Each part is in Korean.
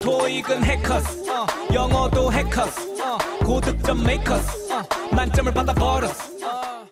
토익은 해커스 영어도 해커스 고득점 메이커스 만점을 받아버렸어.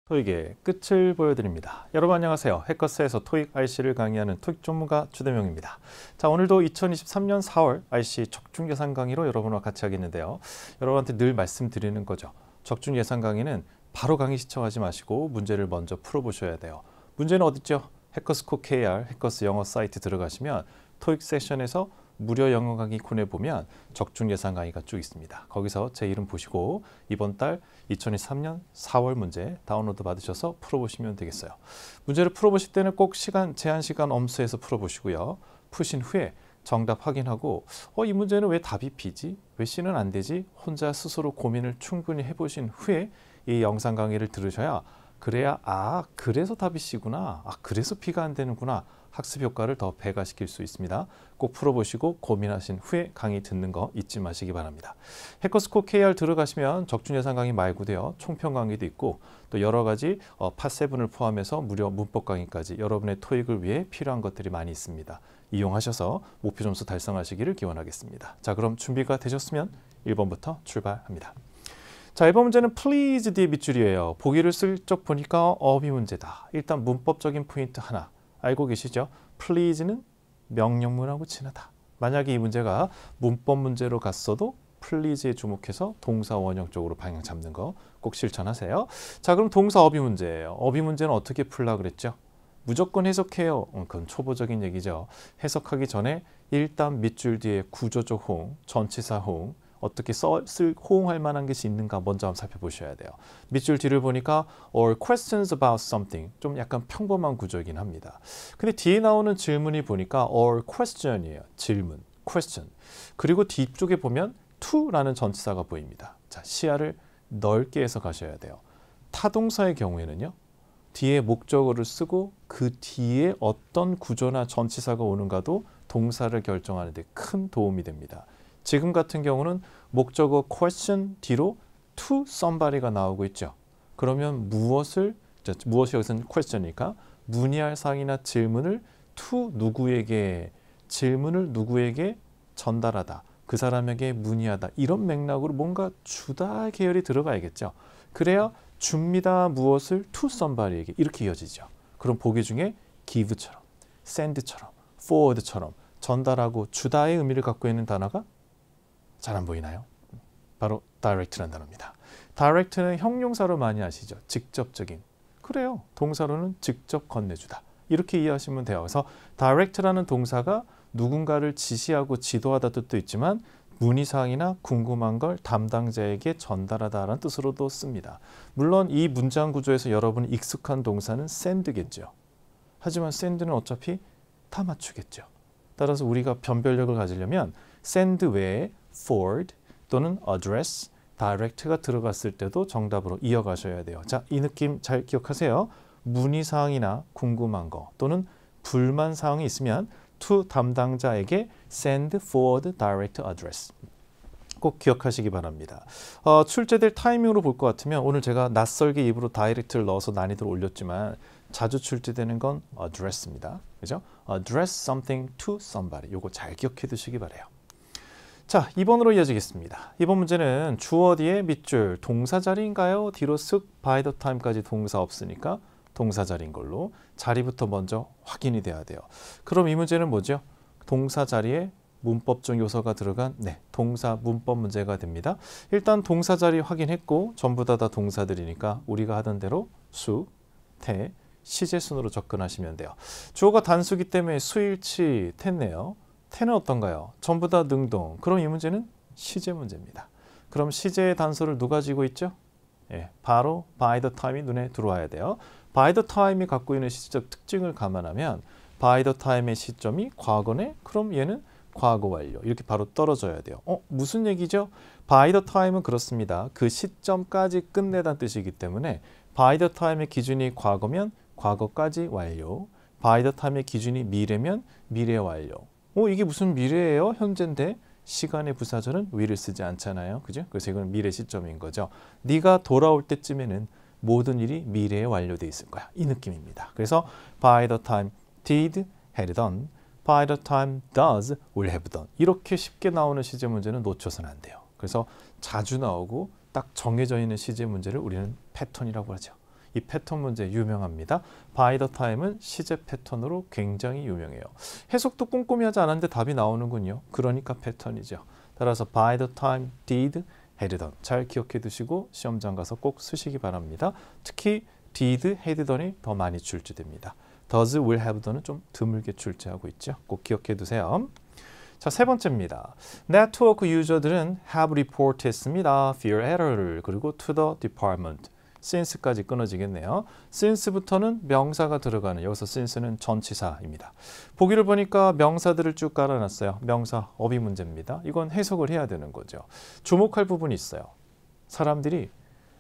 토익의 끝을 보여드립니다. 여러분 안녕하세요. 해커스에서 토익 RC를 강의하는 토익 전문가 주대명입니다. 자, 오늘도 2023년 4월 RC 적중예상 강의로 여러분과 같이 하겠는데요. 여러분한테 늘 말씀드리는 거죠. 적중예상 강의는 바로 강의 시청하지 마시고 문제를 먼저 풀어보셔야 돼요. 문제는 어딨죠? 해커스코 KR, 해커스 영어 사이트 들어가시면 토익 세션에서 무료 영어 강의 코너에 보면 적중 예상 강의가 쭉 있습니다. 거기서 제 이름 보시고 이번 달 2023년 4월 문제 다운로드 받으셔서 풀어보시면 되겠어요. 문제를 풀어보실 때는 꼭 제한 시간 엄수해서 풀어보시고요. 푸신 후에 정답 확인하고 이 문제는 왜 답이 B지? 왜 C는 안 되지? 혼자 스스로 고민을 충분히 해보신 후에 이 영상 강의를 들으셔야 그래야 그래서 답이 C구나. 그래서 B가 안 되는구나. 학습 효과를 더 배가시킬 수 있습니다. 꼭 풀어보시고 고민하신 후에 강의 듣는 거 잊지 마시기 바랍니다. 해커스코 KR 들어가시면 적중예상 강의 말고도요. 총평 강의도 있고 또 여러 가지 팟7을 포함해서 무료 문법 강의까지 여러분의 토익을 위해 필요한 것들이 많이 있습니다. 이용하셔서 목표 점수 달성하시기를 기원하겠습니다. 자, 그럼 준비가 되셨으면 1번부터 출발합니다. 자, 1번 문제는 please 뒤에 밑줄이에요. 보기를 슬쩍 보니까 어휘 문제다. 일단 문법적인 포인트 하나. 알고 계시죠? please는 명령문하고 친하다. 만약에 이 문제가 문법 문제로 갔어도 please에 주목해서 동사 원형 쪽으로 방향 잡는 거 꼭 실천하세요. 자, 그럼 동사 어휘 문제예요. 어휘 문제는 어떻게 풀라 그랬죠? 무조건 해석해요. 그건 초보적인 얘기죠. 해석하기 전에 일단 밑줄 뒤에 구조적 호응, 전치사 호응, 어떻게 호응할 만한 것이 있는가 먼저 한번 살펴보셔야 돼요. 밑줄 뒤를 보니까 or questions about something 좀 약간 평범한 구조이긴 합니다. 근데 뒤에 나오는 질문이 보니까 or question이에요. 질문, question. 그리고 뒤쪽에 보면 to라는 전치사가 보입니다. 자, 시야를 넓게 해서 가셔야 돼요. 타동사의 경우에는요. 뒤에 목적어를 쓰고 그 뒤에 어떤 구조나 전치사가 오는가도 동사를 결정하는 데 큰 도움이 됩니다. 지금 같은 경우는 목적어 question 뒤로 to somebody가 나오고 있죠. 그러면 무엇이 여기서는 question이니까 문의할 사항이나 질문을 to 누구에게, 질문을 누구에게 전달하다, 그 사람에게 문의하다 이런 맥락으로 뭔가 주다 계열이 들어가야겠죠. 그래야 줍니다 무엇을 to somebody에게 이렇게 이어지죠. 그럼 보기 중에 give처럼, send처럼, forward처럼 전달하고 주다의 의미를 갖고 있는 단어가 잘 안 보이나요? 바로 direct라는 단어입니다. direct는 형용사로 많이 아시죠? 직접적인. 그래요. 동사로는 직접 건네주다. 이렇게 이해하시면 돼요. 그래서 direct라는 동사가 누군가를 지시하고 지도하다 뜻도 있지만 문의사항이나 궁금한 걸 담당자에게 전달하다라는 뜻으로도 씁니다. 물론 이 문장 구조에서 여러분이 익숙한 동사는 send겠죠. 하지만 send는 어차피 다 맞추겠죠. 따라서 우리가 변별력을 가지려면 send 외에 forward 또는 address, direct가 들어갔을 때도 정답으로 이어가셔야 돼요. 자, 이 느낌 잘 기억하세요. 문의사항이나 궁금한 거 또는 불만사항이 있으면 to 담당자에게 send, forward, direct, address. 꼭 기억하시기 바랍니다. 출제될 타이밍으로 볼 것 같으면 오늘 제가 낯설게 입으로 direct를 넣어서 난이도를 올렸지만 자주 출제되는 건 address입니다. 그죠? address something to somebody. 요거 잘 기억해 두시기 바라요. 자, 2번으로 이어지겠습니다. 이번 문제는 주어 뒤에 밑줄 동사 자리인가요? 뒤로 쓱 by the time까지 동사 없으니까 동사 자리인 걸로 자리부터 먼저 확인이 돼야 돼요. 그럼 이 문제는 뭐죠? 동사 자리에 문법적 요소가 들어간 동사 문법 문제가 됩니다. 일단 동사 자리 확인했고 전부 다 동사들이니까 우리가 하던 대로 수, 태, 시제 순으로 접근하시면 돼요. 주어가 단수기 때문에 수일치 태네요. 태는 어떤가요? 전부 다 능동. 그럼 이 문제는 시제 문제입니다. 그럼 시제의 단서를 누가 쥐고 있죠? 바로 by the time이 눈에 들어와야 돼요. by the time이 갖고 있는 시제적 특징을 감안하면 by the time의 시점이 과거네? 그럼 얘는 과거 완료. 이렇게 바로 떨어져야 돼요. 무슨 얘기죠? by the time은 그렇습니다. 그 시점까지 끝내다는 뜻이기 때문에 by the time의 기준이 과거면 과거까지 완료. by the time의 기준이 미래면 미래 완료. 이게 무슨 미래예요? 현재인데 시간의 부사절은 will을 쓰지 않잖아요. 그죠? 그래서 이건 미래 시점인 거죠. 네가 돌아올 때쯤에는 모든 일이 미래에 완료돼 있을 거야. 이 느낌입니다. 그래서 by the time did, had done, by the time does will have done. 이렇게 쉽게 나오는 시제 문제는 놓쳐서는 안 돼요. 그래서 자주 나오고 딱 정해져 있는 시제 문제를 우리는 패턴이라고 하죠. 이 패턴 문제 유명합니다. by the time은 시제 패턴으로 굉장히 유명해요. 해석도 꼼꼼히 하지 않았는데 답이 나오는군요. 그러니까 패턴이죠. 따라서 by the time did had done 잘 기억해 두시고 시험장 가서 꼭 쓰시기 바랍니다. 특히 did had done이 더 많이 출제됩니다. does will have done은 좀 드물게 출제하고 있죠. 꼭 기억해 두세요. 자, 세 번째입니다. 네트워크 유저들은 have report했습니다. fear error를 그리고 to the department. since까지 끊어지겠네요. since부터는 명사가 들어가는 여기서 since는 전치사입니다. 보기를 보니까 명사들을 쭉 깔아놨어요. 명사 어휘 문제입니다. 이건 해석을 해야 되는 거죠. 주목할 부분이 있어요. 사람들이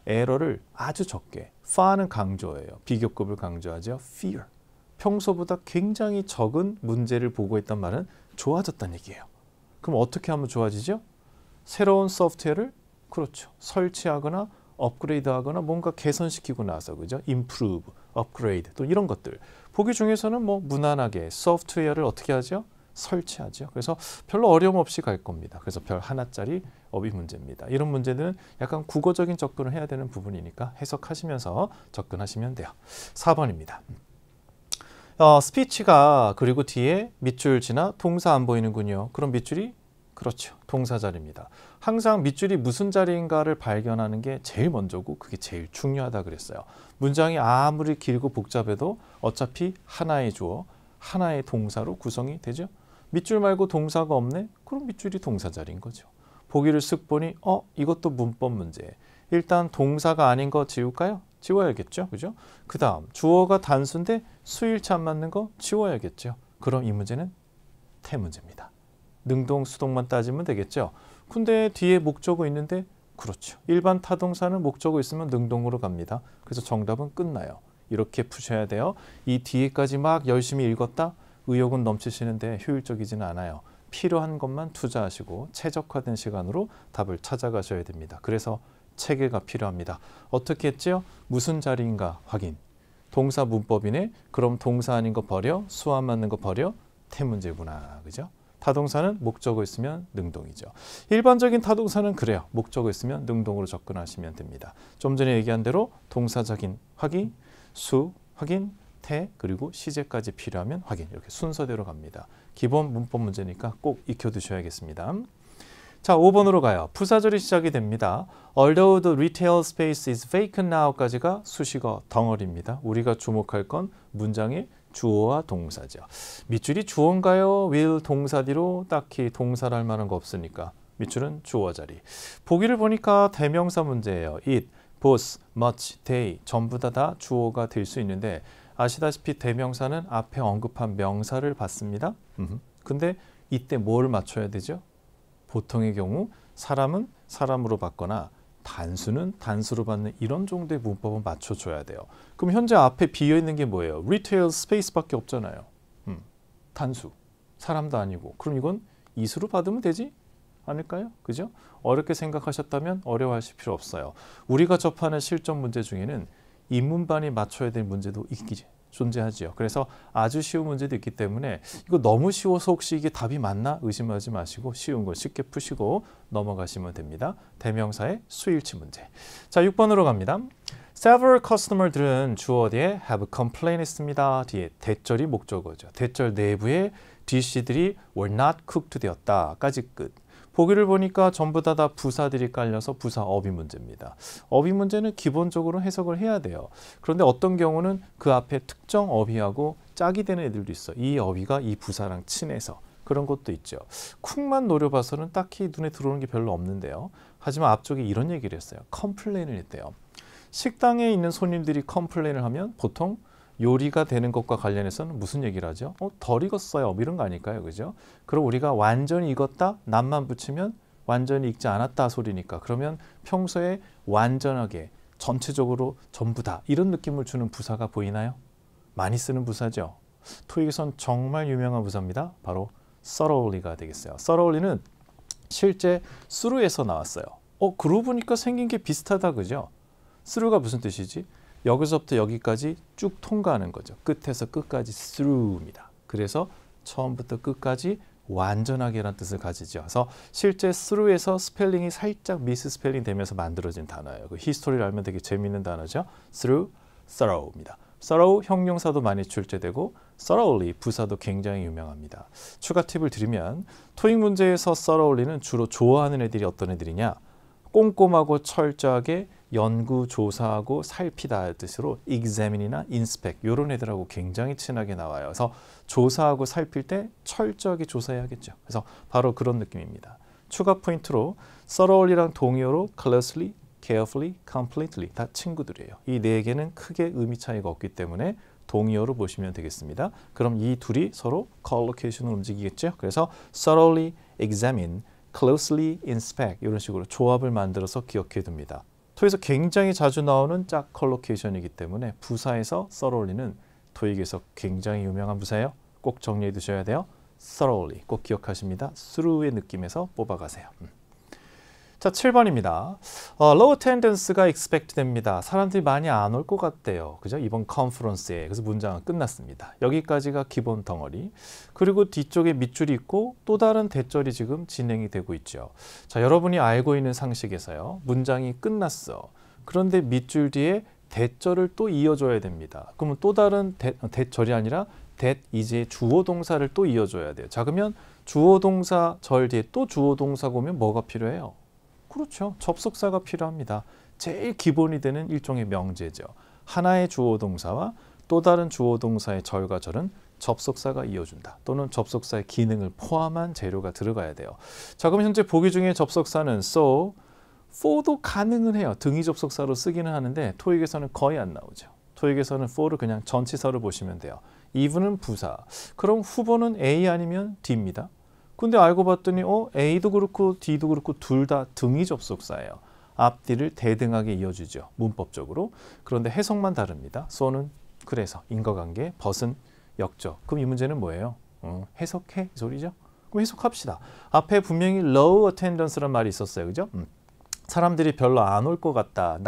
에러를 아주 적게 far는 강조예요. 비교급을 강조하죠. fear. 평소보다 굉장히 적은 문제를 보고 있단 말은 좋아졌다는 얘기예요. 그럼 어떻게 하면 좋아지죠? 새로운 소프트웨어를 그렇죠. 설치하거나 업그레이드하거나 뭔가 개선시키고 나서 그죠? improve, upgrade 또 이런 것들. 보기 중에서는 뭐 무난하게 소프트웨어를 어떻게 하죠? 설치하죠. 그래서 별로 어려움 없이 갈 겁니다. 그래서 별 하나짜리 어휘 문제입니다. 이런 문제들은 약간 국어적인 접근을 해야 되는 부분이니까 해석하시면서 접근하시면 돼요. 4번입니다. 스피치가 그리고 뒤에 밑줄 지나 동사 안 보이는군요. 그럼 밑줄이 그렇죠. 동사 자리입니다. 항상 밑줄이 무슨 자리인가를 발견하는 게 제일 먼저고 그게 제일 중요하다 그랬어요. 문장이 아무리 길고 복잡해도 어차피 하나의 주어, 하나의 동사로 구성이 되죠. 밑줄 말고 동사가 없네? 그럼 밑줄이 동사 자리인 거죠. 보기를 쓱 보니 이것도 문법 문제. 일단 동사가 아닌 거 지울까요? 지워야겠죠. 그죠? 그 다음 주어가 단수인데 수일치 안 맞는 거 지워야겠죠. 그럼 이 문제는 태 문제입니다. 능동, 수동만 따지면 되겠죠. 근데 뒤에 목적어 있는데 그렇죠. 일반 타동사는 목적어 있으면 능동으로 갑니다. 그래서 정답은 끝나요. 이렇게 푸셔야 돼요. 이 뒤에까지 막 열심히 읽었다? 의욕은 넘치시는데 효율적이지는 않아요. 필요한 것만 투자하시고 최적화된 시간으로 답을 찾아가셔야 됩니다. 그래서 체계가 필요합니다. 어떻게 했죠? 무슨 자리인가 확인. 동사 문법이네. 그럼 동사 아닌 거 버려. 수 안 맞는 거 버려. 태 문제구나. 그죠? 타동사는 목적어 있으면 능동이죠. 일반적인 타동사는 그래요. 목적어 있으면 능동으로 접근하시면 됩니다. 좀 전에 얘기한 대로 동사적인 확인, 수, 확인, 태, 그리고 시제까지 필요하면 확인. 이렇게 순서대로 갑니다. 기본 문법 문제니까 꼭 익혀두셔야겠습니다. 자, 5번으로 가요. 부사절이 시작이 됩니다. Although the retail space is vacant now까지가 수식어 덩어리입니다. 우리가 주목할 건 문장의 주어와 동사죠. 밑줄이 주어인가요? will 동사 뒤로 딱히 동사를 할 만한 거 없으니까 밑줄은 주어 자리. 보기를 보니까 대명사 문제예요. it, both, much, they 전부 다 주어가 될 수 있는데 아시다시피 대명사는 앞에 언급한 명사를 받습니다. 근데 이때 뭘 맞춰야 되죠? 보통의 경우 사람은 사람으로 받거나 단수는 단수로 받는 이런 정도의 문법은 맞춰줘야 돼요. 그럼 현재 앞에 비어있는 게 뭐예요? retail space밖에 없잖아요. 단수, 사람도 아니고. 그럼 이건 이수로 받으면 되지 않을까요? 그죠? 어렵게 생각하셨다면 어려워하실 필요 없어요. 우리가 접하는 실전 문제 중에는 인문반이 맞춰야 될 문제도 존재하지요. 그래서 아주 쉬운 문제도 있기 때문에 이거 너무 쉬워서 혹시 이게 답이 맞나 의심하지 마시고 쉬운 걸 쉽게 푸시고 넘어가시면 됩니다. 대명사의 수일치 문제. 자, 6번으로 갑니다. Several customer들은 주어 뒤에 have complained 했습니다. 뒤에 대절이 목적어죠. 대절 내부에 DC들이 were not cooked 되었다. 까지 끝. 보기를 보니까 전부 다 부사들이 깔려서 부사 어휘 문제입니다. 어휘 문제는 기본적으로 해석을 해야 돼요. 그런데 어떤 경우는 그 앞에 특정 어휘하고 짝이 되는 애들도 있어. 이 어휘가 이 부사랑 친해서 그런 것도 있죠. 쿵만 노려봐서는 딱히 눈에 들어오는 게 별로 없는데요. 하지만 앞쪽에 이런 얘기를 했어요. 컴플레인을 했대요. 식당에 있는 손님들이 컴플레인을 하면 보통 요리가 되는 것과 관련해서는 무슨 얘기를 하죠? 덜 익었어요. 이런 거 아닐까요? 그죠? 그럼 우리가 완전히 익었다? 남만 붙이면 완전히 익지 않았다 소리니까. 그러면 평소에 완전하게 전체적으로 전부 다 이런 느낌을 주는 부사가 보이나요? 많이 쓰는 부사죠. 토익에선 정말 유명한 부사입니다. 바로 thoroughly가 되겠어요. thoroughly는 실제 through에서 나왔어요. 그러고 보니까 생긴 게 비슷하다. 그죠? through가 무슨 뜻이지? 여기서부터 여기까지 쭉 통과하는 거죠. 끝에서 끝까지 through입니다. 그래서 처음부터 끝까지 완전하게라는 뜻을 가지죠. 그래서 실제 through에서 스펠링이 살짝 미스 스펠링 되면서 만들어진 단어예요. 그 히스토리를 알면 되게 재미있는 단어죠. through, thorough입니다. thorough 형용사도 많이 출제되고 thoroughly 부사도 굉장히 유명합니다. 추가 팁을 드리면 토익 문제에서 thoroughly는 주로 좋아하는 애들이 어떤 애들이냐? 꼼꼼하고 철저하게 연구, 조사하고 살피다 뜻으로 examine이나 inspect 이런 애들하고 굉장히 친하게 나와요. 그래서 조사하고 살필 때 철저하게 조사해야겠죠. 그래서 바로 그런 느낌입니다. 추가 포인트로 thoroughly랑 동의어로 closely, carefully, completely 다 친구들이에요. 이 네 개는 크게 의미 차이가 없기 때문에 동의어로 보시면 되겠습니다. 그럼 이 둘이 서로 collocation으로 움직이겠죠. 그래서 thoroughly examine, closely inspect 이런 식으로 조합을 만들어서 기억해 둡니다. 토익에서 굉장히 자주 나오는 짝 컬로케이션이기 때문에 부사에서 thoroughly는 토익에서 굉장히 유명한 부사예요. 꼭 정리해 두셔야 돼요. thoroughly 꼭 기억하십니다. through의 느낌에서 뽑아가세요. 자, 7번입니다. low attendance가 expect 됩니다. 사람들이 많이 안 올 것 같대요. 그죠? 이번 컨퍼런스에. 그래서 문장은 끝났습니다. 여기까지가 기본 덩어리. 그리고 뒤쪽에 밑줄이 있고 또 다른 대절이 지금 진행이 되고 있죠. 자, 여러분이 알고 있는 상식에서요. 문장이 끝났어. 그런데 밑줄 뒤에 대절을 또 이어줘야 됩니다. 그러면 또 다른 대절이 아니라 이제 주어 동사를 또 이어줘야 돼요. 자, 그러면 주어 동사 절 뒤에 또 주어 동사가 오면 뭐가 필요해요? 그렇죠. 접속사가 필요합니다. 제일 기본이 되는 일종의 명제죠. 하나의 주어 동사와 또 다른 주어 동사의 절과 절은 접속사가 이어준다. 또는 접속사의 기능을 포함한 재료가 들어가야 돼요. 자, 그럼 현재 보기 중에 접속사는 so, for도 가능은 해요. 등위 접속사로 쓰기는 하는데 토익에서는 거의 안 나오죠. 토익에서는 for를 그냥 전치사로 보시면 돼요. even은 부사. 그럼 후보는 A 아니면 D입니다. 근데 알고 봤더니 A도 그렇고 D도 그렇고 둘 다 등위 접속사예요. 앞뒤를 대등하게 이어주죠. 문법적으로. 그런데 해석만 다릅니다. so는 그래서 인과관계, but은 역적. 그럼 이 문제는 뭐예요? 해석해 이 소리죠. 그럼 해석합시다. 앞에 분명히 low attendance란 말이 있었어요. 그죠? 사람들이 별로 안 올 것 같다.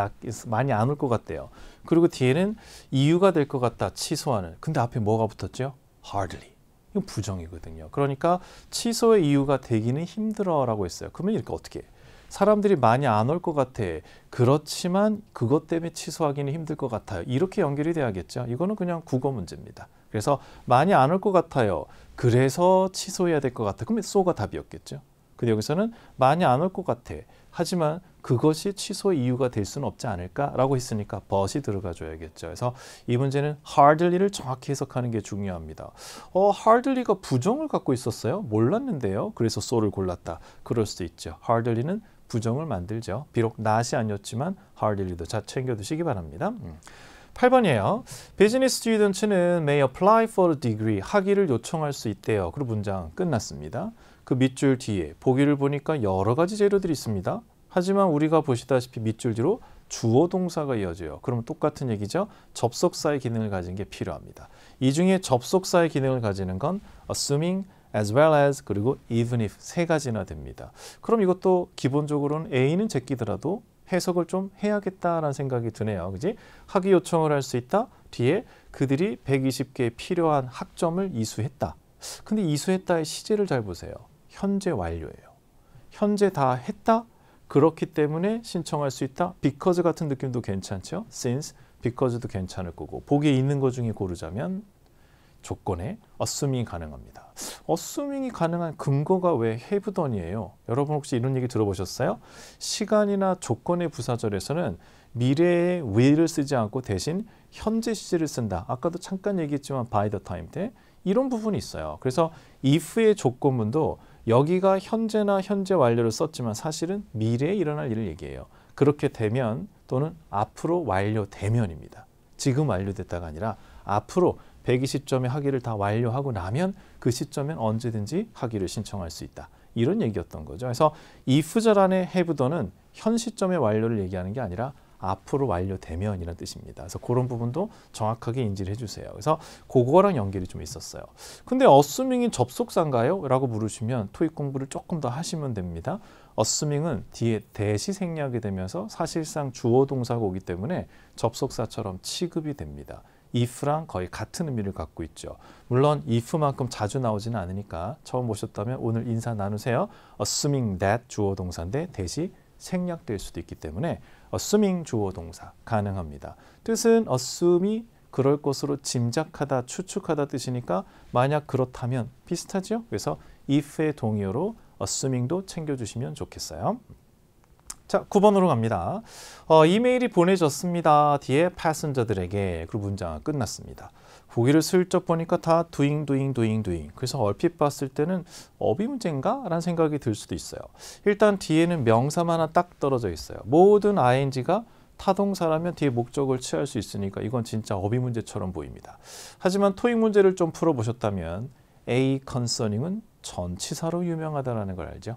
많이 안 올 것 같대요. 그리고 뒤에는 이유가 될 것 같다. 취소하는. 근데 앞에 뭐가 붙었죠? hardly. 이건 부정이거든요. 그러니까 취소의 이유가 되기는 힘들어라고 했어요. 그러면 이렇게 어떻게 해? 사람들이 많이 안 올 것 같아. 그렇지만 그것 때문에 취소하기는 힘들 것 같아요. 이렇게 연결이 돼야겠죠. 이거는 그냥 국어 문제입니다. 그래서 많이 안 올 것 같아요. 그래서 취소해야 될 것 같아. 그러면 so가 답이었겠죠. 근데 여기서는 많이 안 올 것 같아. 하지만 그것이 취소의 이유가 될 수는 없지 않을까라고 했으니까 but이 들어가 줘야겠죠. 그래서 이 문제는 hardly를 정확히 해석하는 게 중요합니다. hardly가 부정을 갖고 있었어요? 몰랐는데요. 그래서 so를 골랐다. 그럴 수도 있죠. hardly는 부정을 만들죠. 비록 not이 아니었지만 hardly도 잘 챙겨두시기 바랍니다. 8번이에요. Business students는 may apply for a degree. 학위를 요청할 수 있대요. 그리고 문장 끝났습니다. 그 밑줄 뒤에 보기를 보니까 여러 가지 재료들이 있습니다. 하지만 우리가 보시다시피 밑줄 뒤로 주어 동사가 이어져요. 그러면 똑같은 얘기죠. 접속사의 기능을 가진 게 필요합니다. 이 중에 접속사의 기능을 가지는 건 assuming, as well as, 그리고 even if 세 가지나 됩니다. 그럼 이것도 기본적으로는 A는 제끼더라도 해석을 좀 해야겠다라는 생각이 드네요. 그지? 학위 요청을 할 수 있다. 뒤에 그들이 120개 필요한 학점을 이수했다. 근데 이수했다의 시제를 잘 보세요. 현재 완료예요. 현재 다 했다. 그렇기 때문에 신청할 수 있다. because 같은 느낌도 괜찮죠. since, because도 괜찮을 거고. 보기에 있는 것 중에 고르자면 조건에 assuming이 가능합니다. assuming이 가능한 근거가 왜 have done이에요? 여러분 혹시 이런 얘기 들어보셨어요? 시간이나 조건의 부사절에서는 미래의 will을 쓰지 않고 대신 현재 시제를 쓴다. 아까도 잠깐 얘기했지만 by the time 때 이런 부분이 있어요. 그래서 if의 조건문도 여기가 현재나 현재 완료를 썼지만 사실은 미래에 일어날 일을 얘기해요. 그렇게 되면 또는 앞으로 완료되면입니다. 지금 완료됐다가 아니라 앞으로 120점의 학위를 다 완료하고 나면 그 시점엔 언제든지 학위를 신청할 수 있다. 이런 얘기였던 거죠. 그래서 if절 안에 have done은 현 시점의 완료를 얘기하는 게 아니라 앞으로 완료되면이라는 뜻입니다. 그래서 그런 부분도 정확하게 인지를 해주세요. 그래서 그거랑 연결이 좀 있었어요. 근데 assuming이 접속사인가요? 라고 물으시면 토익 공부를 조금 더 하시면 됩니다. assuming은 뒤에 대시 생략이 되면서 사실상 주어 동사가 오기 때문에 접속사처럼 취급이 됩니다. if랑 거의 같은 의미를 갖고 있죠. 물론 if만큼 자주 나오지는 않으니까 처음 보셨다면 오늘 인사 나누세요. assuming that 주어 동사인데 대시 생략될 수도 있기 때문에 assuming 주어 동사 가능합니다. 뜻은 assume이 그럴 것으로 짐작하다, 추측하다 뜻이니까 만약 그렇다면 비슷하죠? 그래서 if의 동의어로 assuming도 챙겨주시면 좋겠어요. 자, 9번으로 갑니다. 이메일이 보내졌습니다. 뒤에 패신저들에게 그리고 문장은 끝났습니다. 보기를 슬쩍 보니까 다 doing. 그래서 얼핏 봤을 때는 어휘 문제인가? 라는 생각이 들 수도 있어요. 일단 뒤에는 명사만 하나 딱 떨어져 있어요. 모든 ing가 타동사라면 뒤에 목적을 취할 수 있으니까 이건 진짜 어휘 문제처럼 보입니다. 하지만 토익 문제를 좀 풀어보셨다면 A concerning은 전치사로 유명하다는 걸 알죠?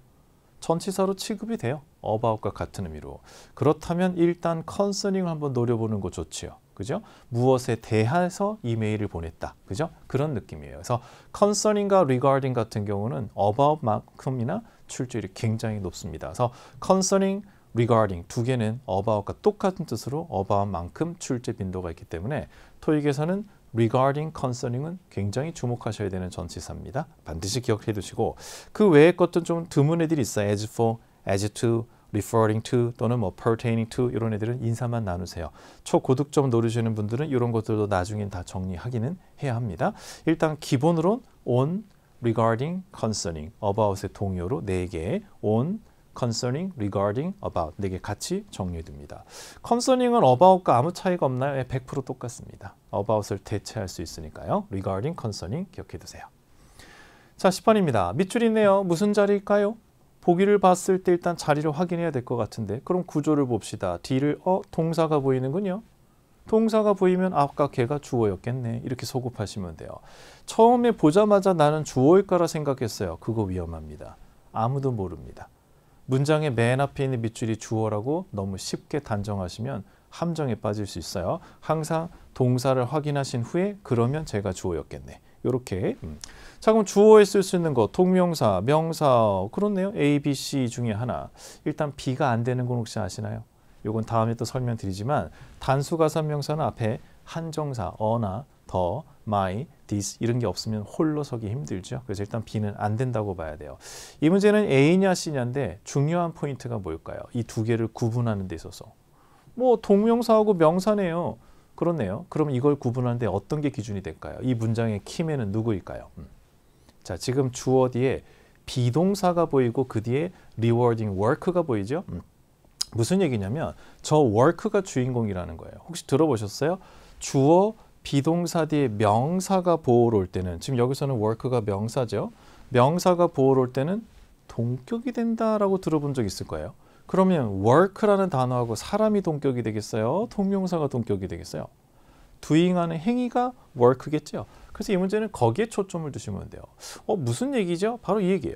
전치사로 취급이 돼요. about과 같은 의미로. 그렇다면 일단 concerning을 한번 노려보는 거 좋지요. 그죠? 무엇에 대해서 이메일을 보냈다. 그죠? 그런 느낌이에요. 그래서 concerning과 regarding 같은 경우는 about만큼이나 출제율이 굉장히 높습니다. 그래서 concerning, regarding 두 개는 about과 똑같은 뜻으로 about만큼 출제 빈도가 있기 때문에 토익에서는 regarding, concerning은 굉장히 주목하셔야 되는 전치사입니다. 반드시 기억해 두시고 그 외의 것도 좀 드문 애들이 있어요. as for, as to, referring to 또는 뭐 pertaining to 이런 애들은 인사만 나누세요. 초고득점 노리시는 분들은 이런 것들도 나중엔 다 정리하기는 해야 합니다. 일단 기본으로 on, regarding, concerning, about의 동의어로 4개, on, concerning, regarding, about 4개 같이 정리해둡니다. concerning은 about과 아무 차이가 없나요? 100% 똑같습니다. about을 대체할 수 있으니까요. regarding, concerning 기억해두세요. 자, 10번입니다. 밑줄 있네요. 무슨 자리일까요? 보기를 봤을 때 일단 자리를 확인해야 될 것 같은데 그럼 구조를 봅시다. D를 동사가 보이는군요. 동사가 보이면 아까 걔가 주어였겠네. 이렇게 소급하시면 돼요. 처음에 보자마자 나는 주어일까라 생각했어요. 그거 위험합니다. 아무도 모릅니다. 문장의 맨 앞에 있는 밑줄이 주어라고 너무 쉽게 단정하시면 함정에 빠질 수 있어요. 항상 동사를 확인하신 후에 그러면 제가 주어였겠네. 이렇게. 자, 그럼 주어에 쓸 수 있는 거 동명사, 명사 그렇네요. A, B, C 중에 하나. 일단 B가 안 되는 건 혹시 아시나요? 이건 다음에 또 설명드리지만 단수가산명사는 앞에 한정사, 어나, 더, my, this 이런 게 없으면 홀로 서기 힘들죠. 그래서 일단 B는 안 된다고 봐야 돼요. 이 문제는 A냐 C냐인데 중요한 포인트가 뭘까요? 이 두 개를 구분하는 데 있어서. 뭐 동명사하고 명사네요. 그렇네요. 그럼 이걸 구분하는데 어떤 게 기준이 될까요? 이 문장의 키맨은 누구일까요? 자, 지금 주어 뒤에 비동사가 보이고 그 뒤에 rewarding work가 보이죠? 무슨 얘기냐면 저 work가 주인공이라는 거예요. 혹시 들어보셨어요? 주어 비동사 뒤에 명사가 보호로 올 때는 지금 여기서는 work가 명사죠. 명사가 보호로 올 때는 동격이 된다라고 들어본 적 있을 거예요. 그러면 work라는 단어하고 사람이 동격이 되겠어요? 동명사가 동격이 되겠어요? doing하는 행위가 work겠죠. 그래서 이 문제는 거기에 초점을 두시면 돼요. 무슨 얘기죠? 바로 이 얘기예요.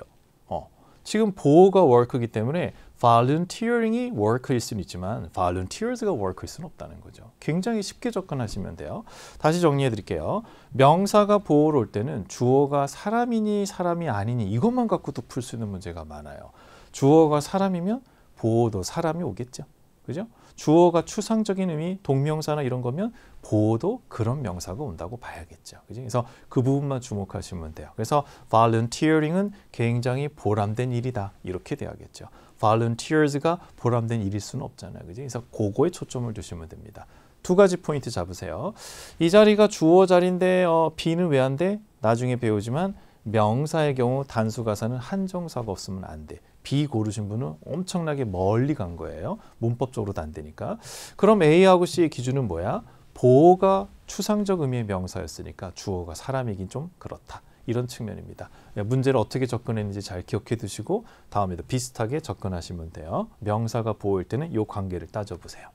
지금 보호가 work이기 때문에 volunteering이 work일 수는 있지만 volunteers가 work일 수는 없다는 거죠. 굉장히 쉽게 접근하시면 돼요. 다시 정리해 드릴게요. 명사가 보호로 올 때는 주어가 사람이니 사람이 아니니 이것만 갖고도 풀 수 있는 문제가 많아요. 주어가 사람이면 보호도 사람이 오겠죠. 그죠? 주어가 추상적인 의미, 동명사나 이런 거면 보호도 그런 명사가 온다고 봐야겠죠. 그죠? 그래서 그 부분만 주목하시면 돼요. 그래서 volunteering은 굉장히 보람된 일이다. 이렇게 돼야겠죠. volunteers가 보람된 일일 수는 없잖아요. 그죠? 그래서 그거에 초점을 두시면 됩니다. 두 가지 포인트 잡으세요. 이 자리가 주어 자리인데 B는 왜 안 돼? 나중에 배우지만 명사의 경우 단수가사는 한정사가 없으면 안 돼. B 고르신 분은 엄청나게 멀리 간 거예요. 문법적으로도 안 되니까. 그럼 A하고 C의 기준은 뭐야? 보호가 추상적 의미의 명사였으니까 주어가 사람이긴 좀 그렇다. 이런 측면입니다. 문제를 어떻게 접근했는지 잘 기억해 두시고 다음에도 비슷하게 접근하시면 돼요. 명사가 보호일 때는 이 관계를 따져보세요.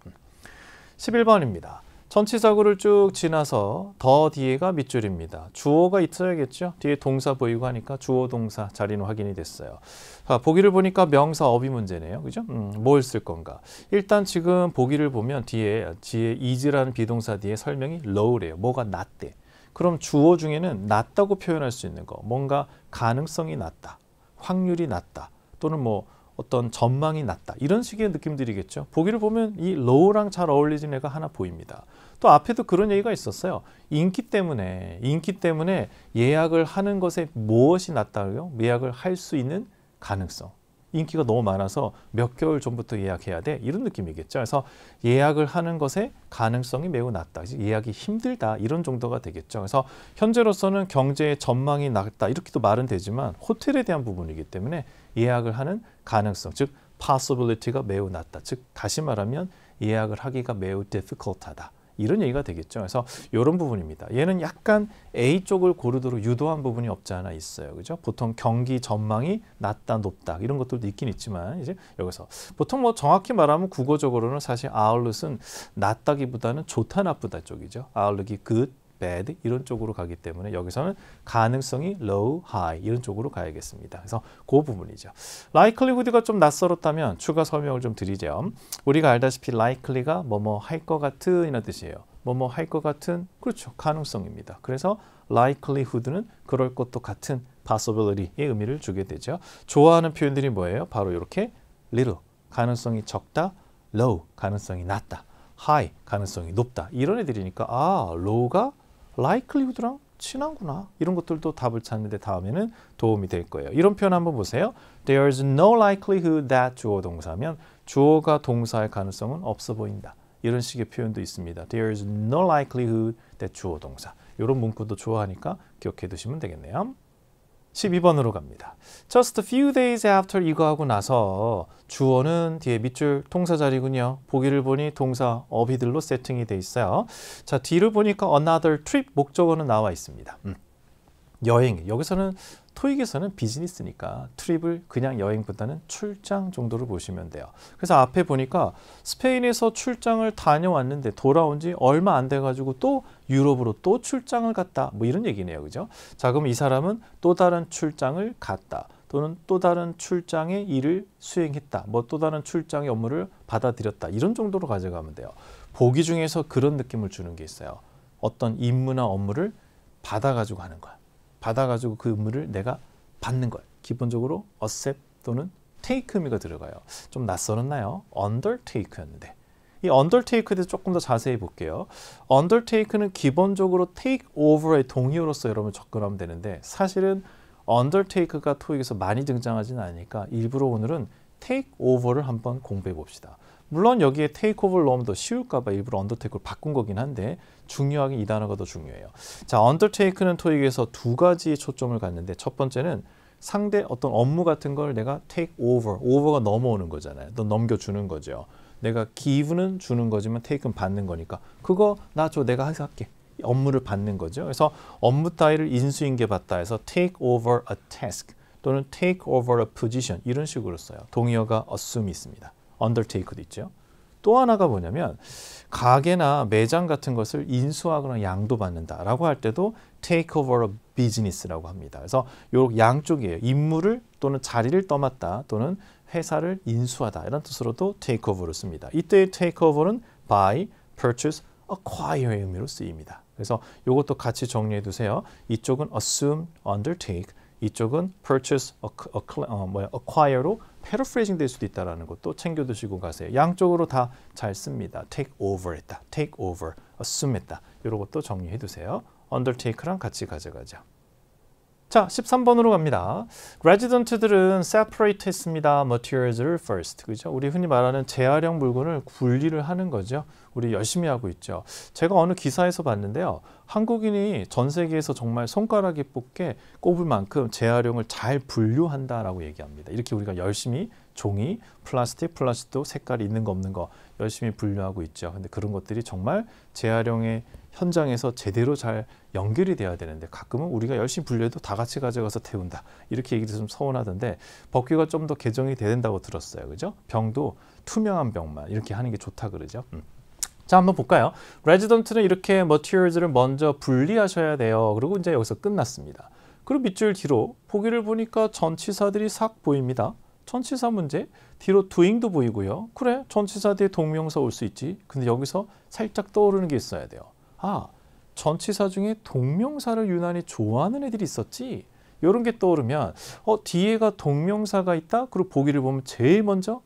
11번입니다. 전치사구를 쭉 지나서 더 뒤에가 밑줄입니다. 주어가 있어야겠죠. 뒤에 동사 보이고 하니까 주어 동사 자리는 확인이 됐어요. 자, 보기를 보니까 명사 어휘 문제네요. 그죠? 뭘 쓸 건가? 일단 지금 보기를 보면 뒤에 is라는 비동사 뒤에 설명이 low래요. 뭐가 낮대. 그럼 주어 중에는 낮다고 표현할 수 있는 거. 뭔가 가능성이 낮다. 확률이 낮다. 또는 뭐 어떤 전망이 낮다. 이런 식의 느낌들이겠죠. 보기를 보면 이 low랑 잘 어울리는 애가 하나 보입니다. 또 앞에도 그런 얘기가 있었어요. 인기 때문에 예약을 하는 것에 무엇이 낮다고요? 예약을 할 수 있는 가능성. 인기가 너무 많아서 몇 개월 전부터 예약해야 돼. 이런 느낌이겠죠. 그래서 예약을 하는 것의 가능성이 매우 낮다. 예약이 힘들다. 이런 정도가 되겠죠. 그래서 현재로서는 경제의 전망이 낮다. 이렇게도 말은 되지만 호텔에 대한 부분이기 때문에 예약을 하는 가능성, 즉 possibility가 매우 낮다. 즉 다시 말하면 예약을 하기가 매우 difficult하다. 이런 얘기가 되겠죠. 그래서 이런 부분입니다. 얘는 약간 A 쪽을 고르도록 유도한 부분이 없지 않아 있어요. 그죠? 보통 경기 전망이 낮다, 높다 이런 것들도 있긴 있지만 이제 여기서 보통 뭐 정확히 말하면 국어적으로는 사실 outlook은 낮다기보다는 좋다, 나쁘다 쪽이죠. outlook이 good, bad 이런 쪽으로 가기 때문에 여기서는 가능성이 low, high 이런 쪽으로 가야겠습니다. 그래서 그 부분이죠. likelihood가 좀 낯설었다면 추가 설명을 좀 드리죠. 우리가 알다시피 likely가 뭐뭐 할 것 같은 이런 뜻이에요. 뭐뭐 할 것 같은 그렇죠. 가능성입니다. 그래서 likelihood는 그럴 것도 같은 possibility의 의미를 주게 되죠. 좋아하는 표현들이 뭐예요? 바로 이렇게 little 가능성이 적다, low 가능성이 낮다, high 가능성이 높다 이런 애들이니까 low가 likelihood랑 친하구나. 이런 것들도 답을 찾는 데 다음에는 도움이 될 거예요. 이런 표현 한번 보세요. There's no likelihood that 주어 동사면 주어가 동사할 가능성은 없어 보인다. 이런 식의 표현도 있습니다. There's no likelihood that 주어 동사. 이런 문구도 좋아하니까 기억해 두시면 되겠네요. 12번으로 갑니다. Just a few days after 이거 하고 나서 주어는 뒤에 밑줄 동사 자리군요. 보기를 보니 동사 어휘들로 세팅이 돼 있어요. 자, 뒤를 보니까 another trip 목적어는 나와 있습니다. 여행. 여기서는 토익에서는 비즈니스니까 트립을 그냥 여행보다는 출장 정도로 보시면 돼요. 그래서 앞에 보니까 스페인에서 출장을 다녀왔는데 돌아온 지 얼마 안 돼가지고 또 유럽으로 또 출장을 갔다. 뭐 이런 얘기네요. 그죠? 자, 그럼 이 사람은 또 다른 출장을 갔다. 또는 또 다른 출장의 일을 수행했다. 뭐 또 다른 출장의 업무를 받아들였다. 이런 정도로 가져가면 돼요. 보기 중에서 그런 느낌을 주는 게 있어요. 어떤 임무나 업무를 받아가지고 하는 거야. 받아가지고 그 의무를 내가 받는 걸 기본적으로 accept 또는 take 의미가 들어가요. 좀 낯설었나요? undertake였는데 이 undertake에 대해서 조금 더 자세히 볼게요. undertake는 기본적으로 take over의 동의어로서 여러분 접근하면 되는데 사실은 undertake가 토익에서 많이 등장하지는 않으니까 일부러 오늘은 take over를 한번 공부해 봅시다. 물론 여기에 take over를 넣으면 더 쉬울까 봐 일부러 undertake를 바꾼 거긴 한데 중요하게 이 단어가 더 중요해요. 자, undertake는 토익에서 두 가지의 초점을 갖는데 첫 번째는 상대 어떤 업무 같은 걸 내가 take over가 넘어오는 거잖아요. 너 넘겨주는 거죠. 내가 give는 주는 거지만 take는 받는 거니까 그거 나 줘 내가 해서 할게. 업무를 받는 거죠. 그래서 업무 따위를 인수인계 받다 해서 take over a task 또는 take over a position 이런 식으로 써요. 동의어가 assume이 있습니다. undertake도 있죠. 또 하나가 뭐냐면 가게나 매장 같은 것을 인수하거나 양도받는다라고 할 때도 take over a business라고 합니다. 그래서 요 양쪽이에요. 임무를 또는 자리를 떠맡다 또는 회사를 인수하다 이런 뜻으로도 take over를 씁니다. 이때의 take over는 buy, purchase, acquire의 의미로 쓰입니다. 그래서 이것도 같이 정리해 두세요. 이쪽은 assume, undertake, 이쪽은 purchase, acquire로 paraphrasing 될 수도 있다는 것도 챙겨두시고 가세요. 양쪽으로 다 잘 씁니다. take over 했다, take over, assume 했다. 이런 것도 정리해 두세요. undertake랑 같이 가져가죠. 자, 13번으로 갑니다. resident들은 separate 했습니다. materials를 first. 그죠? 우리 흔히 말하는 재활용 물건을 분리를 하는 거죠. 우리 열심히 하고 있죠. 제가 어느 기사에서 봤는데요. 한국인이 전 세계에서 정말 손가락에 꼽을 만큼 재활용을 잘 분류한다라고 얘기합니다. 이렇게 우리가 열심히 종이, 플라스틱도 색깔이 있는 거 없는 거 열심히 분류하고 있죠. 근데 그런 것들이 정말 재활용의 현장에서 제대로 잘 연결이 돼야 되는데 가끔은 우리가 열심히 분류해도 다 같이 가져가서 태운다. 이렇게 얘기도 좀 서운하던데 법규가 좀 더 개정이 돼야 된다고 들었어요. 그죠? 병도 투명한 병만 이렇게 하는 게 좋다 그러죠. 자, 한번 볼까요? resident는 이렇게 materials를 먼저 분리하셔야 돼요. 그리고 이제 여기서 끝났습니다. 그리고 밑줄 뒤로 보기를 보니까 전치사들이 싹 보입니다. 전치사 문제 뒤로 doing도 보이고요. 그래, 전치사 뒤에 동명사 올 수 있지. 근데 여기서 살짝 떠오르는 게 있어야 돼요. 전치사 중에 동명사를 유난히 좋아하는 애들이 있었지. 이런 게 떠오르면 뒤에가 동명사가 있다? 그리고 보기를 보면 제일 먼저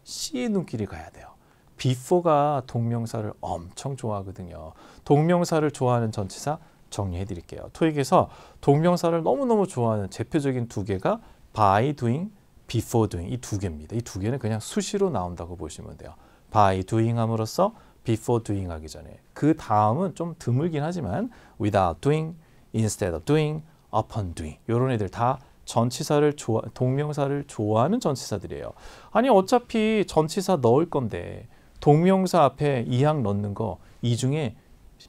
C의 눈길이 가야 돼요. before가 동명사를 엄청 좋아하거든요. 동명사를 좋아하는 전치사 정리해 드릴게요. 토익에서 동명사를 너무너무 좋아하는 대표적인 두 개가 by doing, before doing 이 두 개입니다. 이 두 개는 그냥 수시로 나온다고 보시면 돼요. by doing 함으로써 before doing 하기 전에 그 다음은 좀 드물긴 하지만 without doing, instead of doing, upon doing 이런 애들 다 전치사를 동명사를 좋아하는 전치사들이에요. 아니 어차피 전치사 넣을 건데 동명사 앞에 이항 넣는 거 이 중에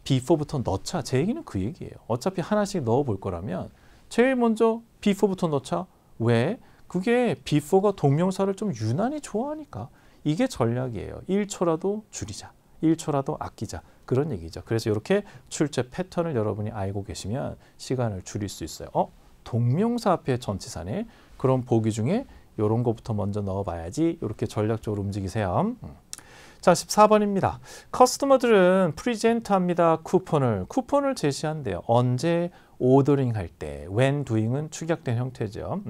before부터 넣자. 제 얘기는 그 얘기예요. 어차피 하나씩 넣어볼 거라면 제일 먼저 before부터 넣자. 왜? 그게 before가 동명사를 좀 유난히 좋아하니까. 이게 전략이에요. 1초라도 줄이자. 1초라도 아끼자. 그런 얘기죠. 그래서 이렇게 출제 패턴을 여러분이 알고 계시면 시간을 줄일 수 있어요. 동명사 앞에 전치사네. 그럼 보기 중에 이런 거부터 먼저 넣어봐야지. 이렇게 전략적으로 움직이세요. 자, 14번입니다. 커스터머들은 프리젠트합니다. 쿠폰을 제시한대요. 언제? 오더링 할 때. when doing은 축약된 형태죠.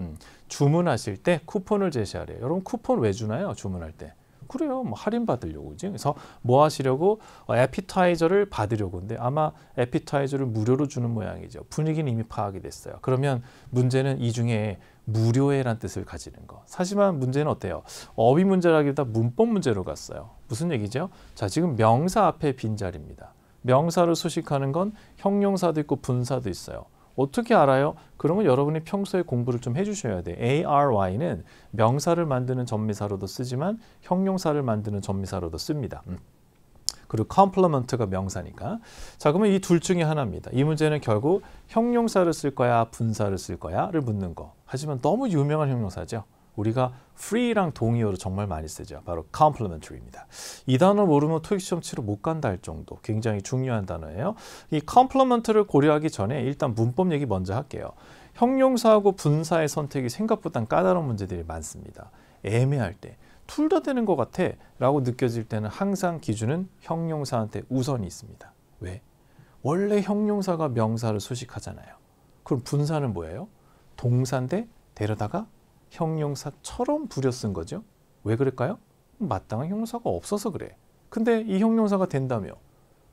주문하실 때 쿠폰을 제시하래요. 여러분 쿠폰 왜 주나요? 주문할 때. 그래요. 뭐 할인 받으려고. 그지? 그래서 뭐 하시려고? 에피타이저를 받으려고. 근데 아마 에피타이저를 무료로 주는 모양이죠. 분위기는 이미 파악이 됐어요. 그러면 문제는 이 중에 무료에란 뜻을 가지는 거. 하지만 문제는 어때요? 어휘 문제라기보다 문법 문제로 갔어요. 무슨 얘기죠? 자, 지금 명사 앞에 빈자리입니다. 명사를 수식하는 건 형용사도 있고 분사도 있어요. 어떻게 알아요? 그러면 여러분이 평소에 공부를 좀 해주셔야 돼요. ARY는 명사를 만드는 전미사로도 쓰지만 형용사를 만드는 전미사로도 씁니다. 그리고 complement가 명사니까. 자, 그러면 이 둘 중에 하나입니다. 이 문제는 결국 형용사를 쓸 거야, 분사를 쓸 거야를 묻는 거. 하지만 너무 유명한 형용사죠. 우리가 free랑 동의어로 정말 많이 쓰죠. 바로 complementary입니다. 이 단어 모르면 토익 시험 치러 못 간다 할 정도 굉장히 중요한 단어예요. 이 complement를 고려하기 전에 일단 문법 얘기 먼저 할게요. 형용사하고 분사의 선택이 생각보다 까다로운 문제들이 많습니다. 애매할 때 둘 다 되는 것 같아 라고 느껴질 때는 항상 기준은 형용사한테 우선이 있습니다. 왜? 원래 형용사가 명사를 수식하잖아요. 그럼 분사는 뭐예요? 동사인데 데려다가 형용사처럼 부려 쓴 거죠. 왜 그럴까요? 마땅한 형용사가 없어서 그래. 근데 이 형용사가 된다며.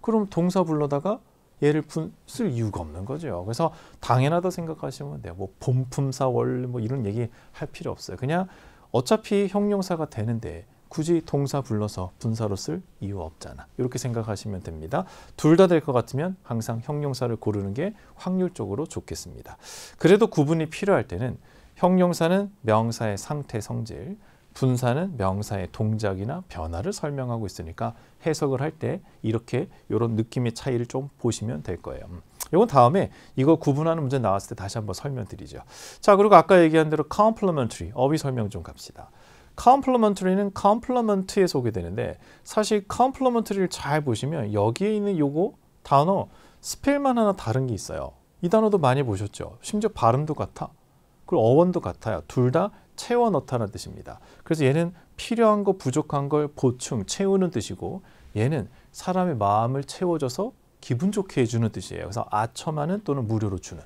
그럼 동사 불러다가 얘를 쓸 이유가 없는 거죠. 그래서 당연하다 생각하시면 돼요. 뭐 본품사 원래 뭐 이런 얘기 할 필요 없어요. 그냥 어차피 형용사가 되는데 굳이 동사 불러서 분사로 쓸 이유 없잖아. 이렇게 생각하시면 됩니다. 둘 다 될 것 같으면 항상 형용사를 고르는 게 확률적으로 좋겠습니다. 그래도 구분이 필요할 때는 형용사는 명사의 상태, 성질, 분사는 명사의 동작이나 변화를 설명하고 있으니까 해석을 할 때 이렇게 이런 느낌의 차이를 좀 보시면 될 거예요. 이건 다음에 이거 구분하는 문제 나왔을 때 다시 한번 설명드리죠. 자, 그리고 아까 얘기한 대로 complementary, 어휘 설명 좀 갑시다. complementary는 complement에 소개되는데 사실 complementary를 잘 보시면 여기에 있는 요거 단어 스펠만 하나 다른 게 있어요. 이 단어도 많이 보셨죠? 심지어 발음도 같아. 그리고 어원도 같아요. 둘 다 채워 넣다는 뜻입니다. 그래서 얘는 필요한 거 부족한 걸 보충, 채우는 뜻이고 얘는 사람의 마음을 채워줘서 기분 좋게 해주는 뜻이에요. 그래서 아첨하는 또는 무료로 주는.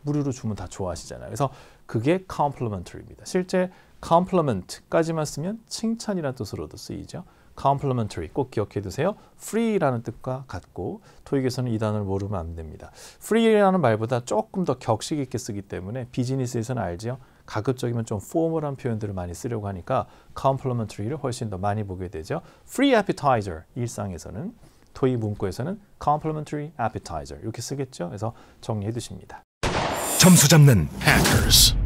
무료로 주면 다 좋아하시잖아요. 그래서 그게 complementary입니다. 실제 compliment까지만 쓰면 칭찬이라는 뜻으로도 쓰이죠. complementary 꼭 기억해 두세요. free라는 뜻과 같고 토익에서는 이 단어를 모르면 안 됩니다. free라는 말보다 조금 더 격식 있게 쓰기 때문에 비즈니스에서는 알지요. 가급적이면 좀 포멀한 표현들을 많이 쓰려고 하니까 complementary를 훨씬 더 많이 보게 되죠. free appetizer 일상에서는 토익 문구에서는 complementary appetizer 이렇게 쓰겠죠. 그래서 정리해 두십니다. 점수 잡는 hackers.